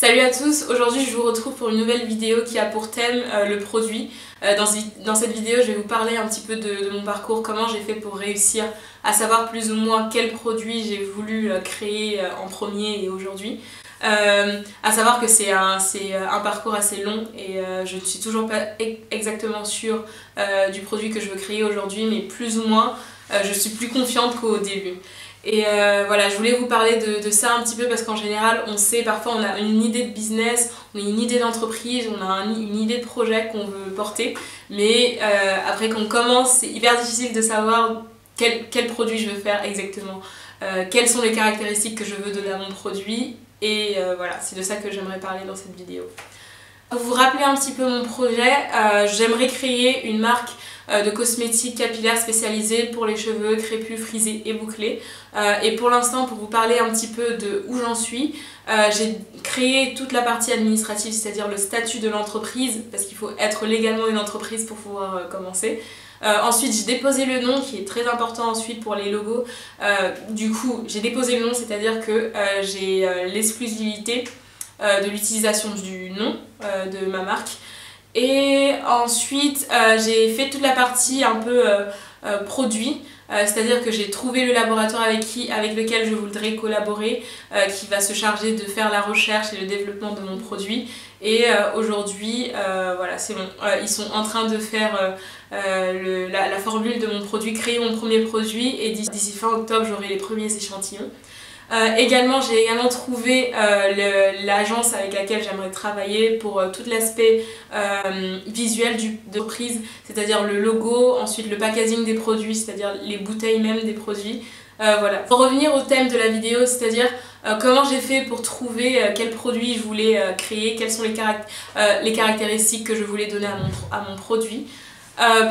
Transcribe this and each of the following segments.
Salut à tous, aujourd'hui je vous retrouve pour une nouvelle vidéo qui a pour thème le produit. Dans cette vidéo je vais vous parler un petit peu de mon parcours, comment j'ai fait pour réussir à savoir plus ou moins quel produit j'ai voulu créer en premier et aujourd'hui. À savoir que c'est un parcours assez long et je ne suis toujours pas exactement sûre du produit que je veux créer aujourd'hui, mais plus ou moins je suis plus confiante qu'au début. Et voilà, je voulais vous parler de ça un petit peu parce qu'en général, on sait, parfois on a une idée de business, on a une idée d'entreprise, on a une idée de projet qu'on veut porter, mais après qu'on commence, c'est hyper difficile de savoir quel produit je veux faire exactement, quelles sont les caractéristiques que je veux donner à mon produit, et voilà, c'est de ça que j'aimerais parler dans cette vidéo. Pour vous rappeler un petit peu mon projet, j'aimerais créer une marque de cosmétiques capillaires spécialisés pour les cheveux crépus, frisés et bouclés. Et pour l'instant, pour vous parler un petit peu de où j'en suis, j'ai créé toute la partie administrative, c'est-à-dire le statut de l'entreprise, parce qu'il faut être légalement une entreprise pour pouvoir commencer. Ensuite, j'ai déposé le nom, qui est très important ensuite pour les logos. Du coup, j'ai déposé le nom, c'est-à-dire que j'ai l'exclusivité de l'utilisation du nom de ma marque. Et ensuite j'ai fait toute la partie un peu produit, c'est-à-dire que j'ai trouvé le laboratoire avec lequel je voudrais collaborer, qui va se charger de faire la recherche et le développement de mon produit. Et aujourd'hui voilà, c'est bon, ils sont en train de faire la formule de mon produit, créer mon premier produit, et d'ici fin octobre j'aurai les premiers échantillons. J'ai également trouvé l'agence avec laquelle j'aimerais travailler pour tout l'aspect visuel de l'entreprise, c'est-à-dire le logo, ensuite le packaging des produits, c'est-à-dire les bouteilles même des produits. Voilà. Pour revenir au thème de la vidéo, c'est-à-dire comment j'ai fait pour trouver quel produit je voulais créer, quelles sont les caractéristiques que je voulais donner à mon produit.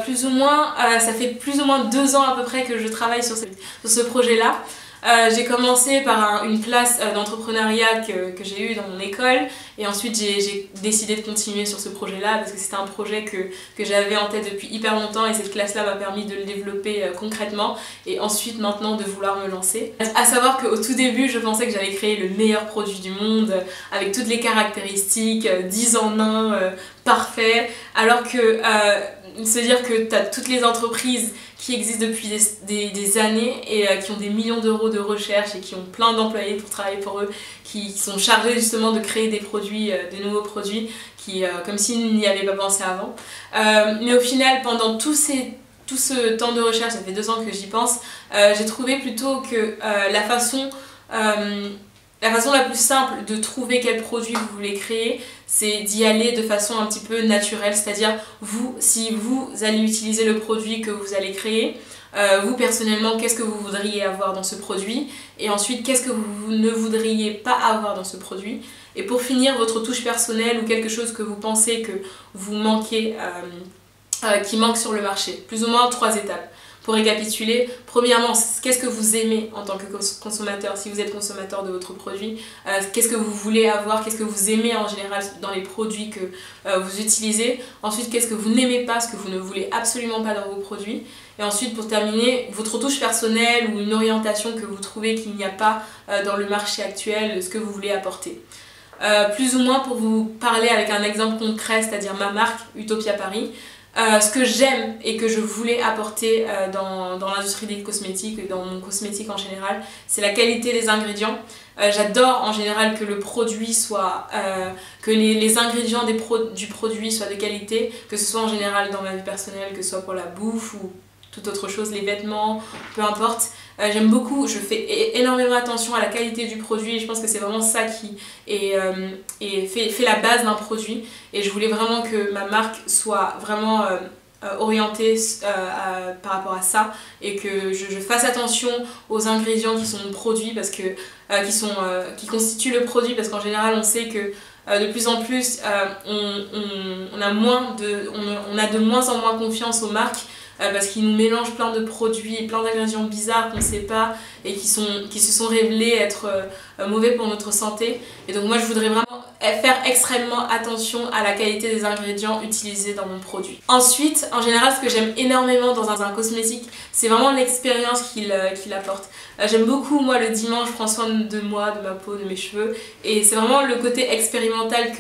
Plus ou moins, ça fait plus ou moins 2 ans à peu près que je travaille sur ce projet-là. J'ai commencé par une classe d'entrepreneuriat que j'ai eue dans mon école, et ensuite j'ai décidé de continuer sur ce projet-là parce que c'était un projet que j'avais en tête depuis hyper longtemps, et cette classe-là m'a permis de le développer concrètement, et ensuite maintenant de vouloir me lancer. À savoir qu'au tout début, je pensais que j'allais créer le meilleur produit du monde avec toutes les caractéristiques, 10 en 1, parfait, alors que se dire que tu as toutes les entreprises qui existent depuis des années et qui ont des millions d'euros de recherche et qui ont plein d'employés pour travailler pour eux, qui sont chargés justement de créer des produits, de nouveaux produits, comme s'ils n'y avaient pas pensé avant. Mais au final, pendant tout ce temps de recherche, ça fait 2 ans que j'y pense, j'ai trouvé plutôt que la façon la plus simple de trouver quel produit vous voulez créer, c'est d'y aller de façon un petit peu naturelle, c'est-à-dire si vous allez utiliser le produit que vous allez créer, vous personnellement, qu'est-ce que vous voudriez avoir dans ce produit, et ensuite qu'est-ce que vous ne voudriez pas avoir dans ce produit, et pour finir, votre touche personnelle ou quelque chose que vous pensez que vous manquez, qui manque sur le marché. Plus ou moins 3 étapes. Pour récapituler, premièrement, qu'est-ce que vous aimez en tant que consommateur, si vous êtes consommateur de votre produit, qu'est-ce que vous voulez avoir, qu'est-ce que vous aimez en général dans les produits que vous utilisez. Ensuite, qu'est-ce que vous n'aimez pas, ce que vous ne voulez absolument pas dans vos produits. Et ensuite, pour terminer, votre touche personnelle ou une orientation que vous trouvez qu'il n'y a pas dans le marché actuel, ce que vous voulez apporter. Plus ou moins, pour vous parler avec un exemple concret, c'est-à-dire ma marque Utopia Paris, ce que j'aime et que je voulais apporter dans l'industrie des cosmétiques et dans mon cosmétique en général, c'est la qualité des ingrédients. J'adore en général que le produit soit, que les ingrédients du produit soient de qualité, que ce soit en général dans ma vie personnelle, que ce soit pour la bouffe ou toute autre chose, les vêtements, peu importe. J'aime beaucoup, je fais énormément attention à la qualité du produit, et je pense que c'est vraiment ça qui fait la base d'un produit, et je voulais vraiment que ma marque soit vraiment orientée par rapport à ça, et que je fasse attention aux ingrédients qui sont produits, parce que qui constituent le produit, parce qu'en général on sait que de plus en plus on a de moins en moins confiance aux marques, parce qu'ils nous mélangent plein de produits et plein d'ingrédients bizarres qu'on ne sait pas et qui se sont révélés être mauvais pour notre santé. Et donc moi je voudrais vraiment faire extrêmement attention à la qualité des ingrédients utilisés dans mon produit. Ensuite, en général, ce que j'aime énormément dans un cosmétique, c'est vraiment l'expérience qu'il apporte. J'aime beaucoup, moi, le dimanche, je prends soin de moi, de ma peau, de mes cheveux, et c'est vraiment le côté expérimental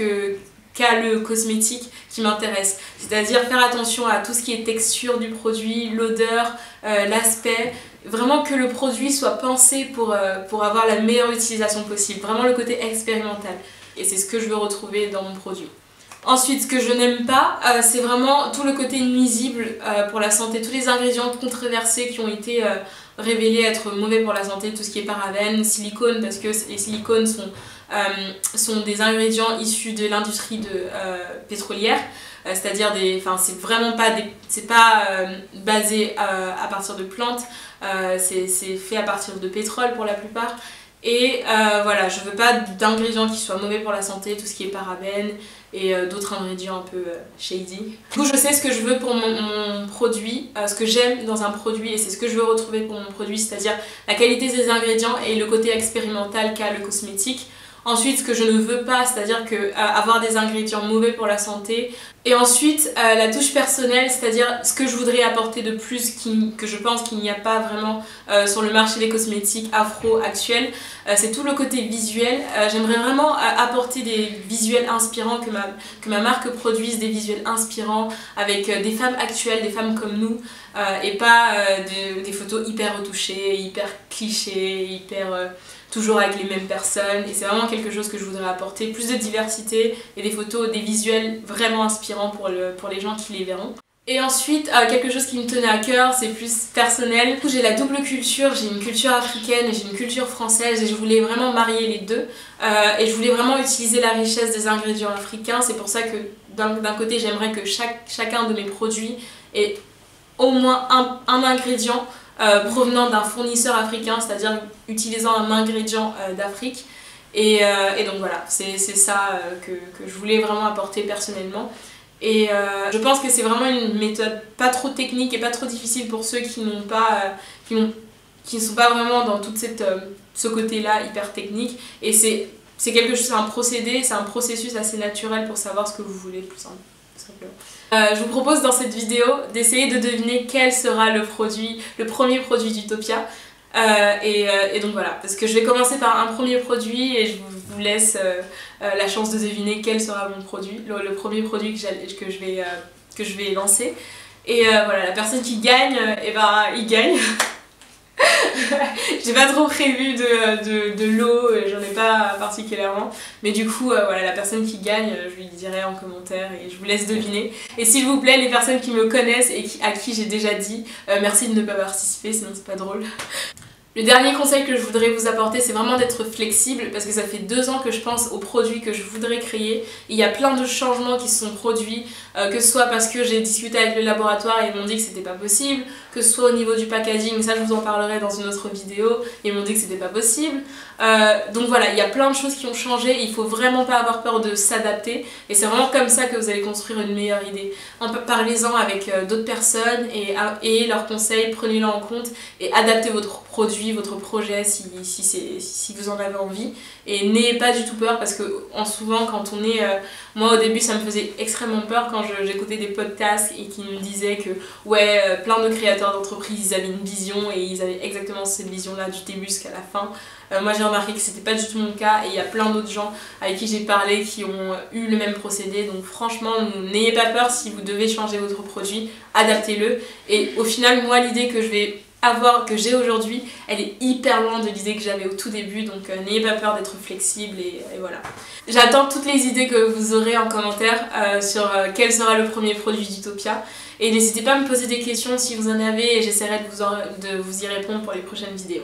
qu'a le cosmétique qui m'intéresse. C'est-à-dire faire attention à tout ce qui est texture du produit, l'odeur, l'aspect, vraiment que le produit soit pensé pour avoir la meilleure utilisation possible. Vraiment le côté expérimental. Et c'est ce que je veux retrouver dans mon produit. Ensuite, ce que je n'aime pas, c'est vraiment tout le côté nuisible pour la santé. Tous les ingrédients controversés qui ont été révélés être mauvais pour la santé, tout ce qui est parabènes, silicone, parce que les silicones sont des ingrédients issus de l'industrie pétrolière. C'est-à-dire c'est vraiment pas basé à partir de plantes, c'est fait à partir de pétrole pour la plupart. Et voilà, je veux pas d'ingrédients qui soient mauvais pour la santé, tout ce qui est parabènes et d'autres ingrédients un peu shady. Du coup, je sais ce que je veux pour mon produit, ce que j'aime dans un produit, et c'est ce que je veux retrouver pour mon produit, c'est-à-dire la qualité des ingrédients et le côté expérimental qu'a le cosmétique. Ensuite, ce que je ne veux pas, c'est-à-dire avoir des ingrédients mauvais pour la santé. Et ensuite, la touche personnelle, c'est-à-dire ce que je voudrais apporter de plus, que je pense qu'il n'y a pas vraiment sur le marché des cosmétiques afro actuels, c'est tout le côté visuel. J'aimerais vraiment apporter des visuels inspirants, que ma marque produise des visuels inspirants avec des femmes actuelles, des femmes comme nous, et pas des photos hyper retouchées, hyper clichés, toujours avec les mêmes personnes. Et c'est vraiment quelque chose que je voudrais apporter, plus de diversité et des photos, des visuels vraiment inspirants pour les gens qui les verront. Et ensuite, quelque chose qui me tenait à cœur, c'est plus personnel. Du coup, j'ai la double culture, j'ai une culture africaine et j'ai une culture française, et je voulais vraiment marier les deux. Et je voulais vraiment utiliser la richesse des ingrédients africains. C'est pour ça que d'un côté, j'aimerais que chacun de mes produits ait au moins un ingrédient provenant d'un fournisseur africain, c'est-à-dire utilisant un ingrédient d'Afrique. Et donc voilà, c'est ça que je voulais vraiment apporter personnellement. Et je pense que c'est vraiment une méthode pas trop technique et pas trop difficile pour ceux qui ne sont pas vraiment dans tout ce côté-là hyper technique. Et c'est quelque chose, c'est un procédé, c'est un processus assez naturel pour savoir ce que vous voulez, plus simplement. Je vous propose dans cette vidéo d'essayer de deviner quel sera le premier produit d'Utopia. Et donc voilà, parce que je vais commencer par un premier produit et je vous laisse la chance de deviner quel sera mon produit, le premier produit que je vais lancer. Et voilà, la personne qui gagne, il gagne. J'ai pas trop prévu de lot, j'en ai pas particulièrement, mais du coup voilà, la personne qui gagne, je lui dirai en commentaire et je vous laisse deviner. Et s'il vous plaît, les personnes qui me connaissent et à qui j'ai déjà dit, merci de ne pas participer, sinon c'est pas drôle. Le dernier conseil que je voudrais vous apporter, c'est vraiment d'être flexible, parce que ça fait 2 ans que je pense aux produits que je voudrais créer. Il y a plein de changements qui se sont produits, que ce soit parce que j'ai discuté avec le laboratoire et ils m'ont dit que c'était pas possible, que ce soit au niveau du packaging, ça je vous en parlerai dans une autre vidéo, ils m'ont dit que c'était pas possible. Donc voilà, il y a plein de choses qui ont changé, il faut vraiment pas avoir peur de s'adapter, et c'est vraiment comme ça que vous allez construire une meilleure idée. Parlez-en avec d'autres personnes et leurs conseils, prenez-les en compte et adaptez votre produit, votre projet si vous en avez envie, et n'ayez pas du tout peur, parce que souvent quand on est moi au début ça me faisait extrêmement peur quand j'écoutais des podcasts et qui me disaient que ouais, plein de créateurs d'entreprises ils avaient une vision et ils avaient exactement cette vision là du début jusqu'à la fin. Moi j'ai remarqué que c'était pas du tout mon cas, et il y a plein d'autres gens avec qui j'ai parlé qui ont eu le même procédé. Donc franchement, n'ayez pas peur, si vous devez changer votre produit, adaptez-le. Et au final, moi l'idée que j'ai aujourd'hui, elle est hyper loin de l'idée que j'avais au tout début, donc n'ayez pas peur d'être flexible et voilà. J'attends toutes les idées que vous aurez en commentaire sur quel sera le premier produit d'Utopia, et n'hésitez pas à me poser des questions si vous en avez, et j'essaierai de vous y répondre pour les prochaines vidéos.